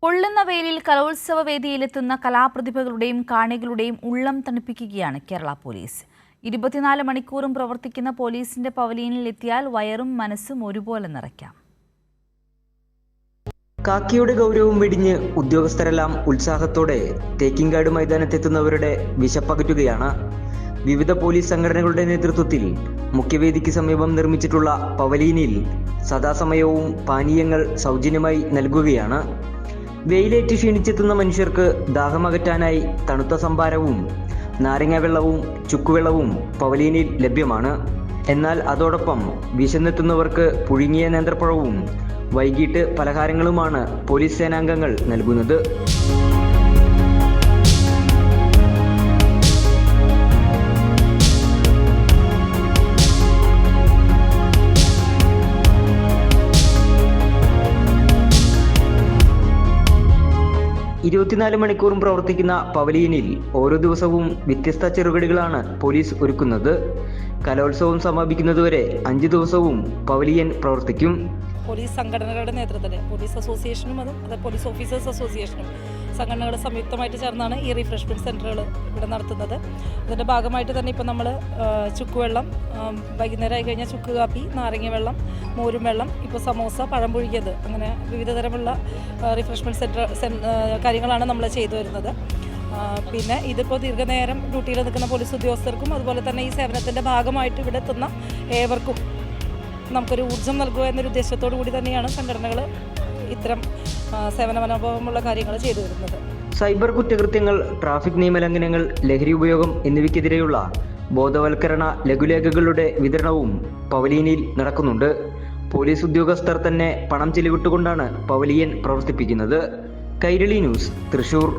പൊള്ളുന്ന വെയിലിൽ കലോത്സവ വേദിയിലെത്തുന്ന കലാപ്രതിഭകളുടെയും കാണികളുടെയും ഉള്ളം തണുപ്പിക്കുകയാണ് കേരള പോലീസ്. 24 മണിക്കൂറും പ്രവർത്തിക്കുന്ന പോലീസിന്റെ പവലിയനിൽ എത്തിയാൽ വയറും മനസ്സും ഒരുപോലെ നിറയ്ക്കാം. കാക്കിയുടെ ഗൗരവം വെടിഞ്ഞ് ഉദ്യോഗസ്ഥരെല്ലാം ഉത്സാഹത്തോടെ തേക്കിൻകാട് മൈതാനത്തെത്തുന്നവരുടെ വിശപ്പകറ്റുകയാണ്. വിവിധ പോലീസ് സംഘടനകളുടെ നേതൃത്വത്തിൽ മുഖ്യവേദിക്ക് സമീപം നിർമ്മിച്ചിട്ടുള്ള പവലിയനിൽ സദാസമയവും പാനീയങ്ങൾ സൗജന്യമായി നൽകുകയാണ്. വെയിലേറ്റ് ക്ഷീണിച്ചെത്തുന്ന മനുഷ്യർക്ക് ദാഹമകറ്റാനായി തണുത്ത സംഭാരവും നാരങ്ങ വെള്ളവും ചുക്കുവെള്ളവും പവലിയനിൽ ലഭ്യമാണ്. എന്നാൽ അതോടൊപ്പം വിശന്നെത്തുന്നവർക്ക് പുഴുങ്ങിയ നേന്ത്രപ്പഴവും വൈകിട്ട് പലഹാരങ്ങളുമാണ് പോലീസ് സേനാംഗങ്ങൾ നൽകുന്നത്. മണിക്കൂറും പ്രവർത്തിക്കുന്ന പവലിയനിൽ ഓരോ ദിവസവും വ്യത്യസ്ത ചെറുകടികളാണ് പോലീസ് ഒരുക്കുന്നത്. കലോത്സവം സമാപിക്കുന്നതുവരെ 5 ദിവസവും പവലിയൻ പ്രവർത്തിക്കും. പോലീസ് സംഘടനകളുടെ നേതൃത്വത്തിൽ പോലീസ് അസോസിയേഷനും അത് പോലീസ് ഓഫീസേഴ്സ് അസോസിയേഷനും സംഘടനകൾ സംയുക്തമായിട്ട് ചേർന്നാണ് ഈ റീഫ്രഷ്മെൻറ്റ് സെൻ്ററുകൾ ഇവിടെ നടത്തുന്നത്. അതിൻ്റെ ഭാഗമായിട്ട് തന്നെ ഇപ്പോൾ നമ്മൾ ചുക്കുവെള്ളം, വൈകുന്നേരം ആയി കഴിഞ്ഞാൽ ചുക്ക് കാപ്പി, നാരങ്ങ വെള്ളം, മോരും വെള്ളം, ഇപ്പോൾ സമോസ, പഴം പുഴുകിയത്, അങ്ങനെ വിവിധ തരമുള്ള റീഫ്രഷ്മെൻറ്റ് കാര്യങ്ങളാണ് നമ്മൾ ചെയ്തു വരുന്നത്. പിന്നെ ഇതിപ്പോൾ ദീർഘനേരം ഡ്യൂട്ടിയിൽ നിൽക്കുന്ന പോലീസ് ഉദ്യോഗസ്ഥർക്കും അതുപോലെ തന്നെ ഈ സേവനത്തിൻ്റെ ഭാഗമായിട്ട് ഇവിടെ എത്തുന്ന ഏവർക്കും നമുക്കൊരു ഊർജ്ജം നൽകുക എന്നൊരു ഉദ്ദേശത്തോടു കൂടി തന്നെയാണ് സംഘടനകൾ ഇത്തരം സേവന മനോഭാവമുള്ള കാര്യങ്ങൾ ചെയ്തു വരുന്നത്. സൈബർ കുറ്റകൃത്യങ്ങൾ, ട്രാഫിക് നിയമലംഘനങ്ങൾ, ലഹരി ഉപയോഗം എന്നിവയ്ക്കെതിരെയുള്ള ബോധവൽക്കരണ ലഘുലേഖകളുടെ വിതരണവും പവലിയനിൽ നടക്കുന്നുണ്ട്. പോലീസ് ഉദ്യോഗസ്ഥർ തന്നെ പണം ചെലവിട്ടുകൊണ്ടാണ് പവലിയൻ പ്രവർത്തിപ്പിക്കുന്നത്. കൈരളി ന്യൂസ്, തൃശൂർ.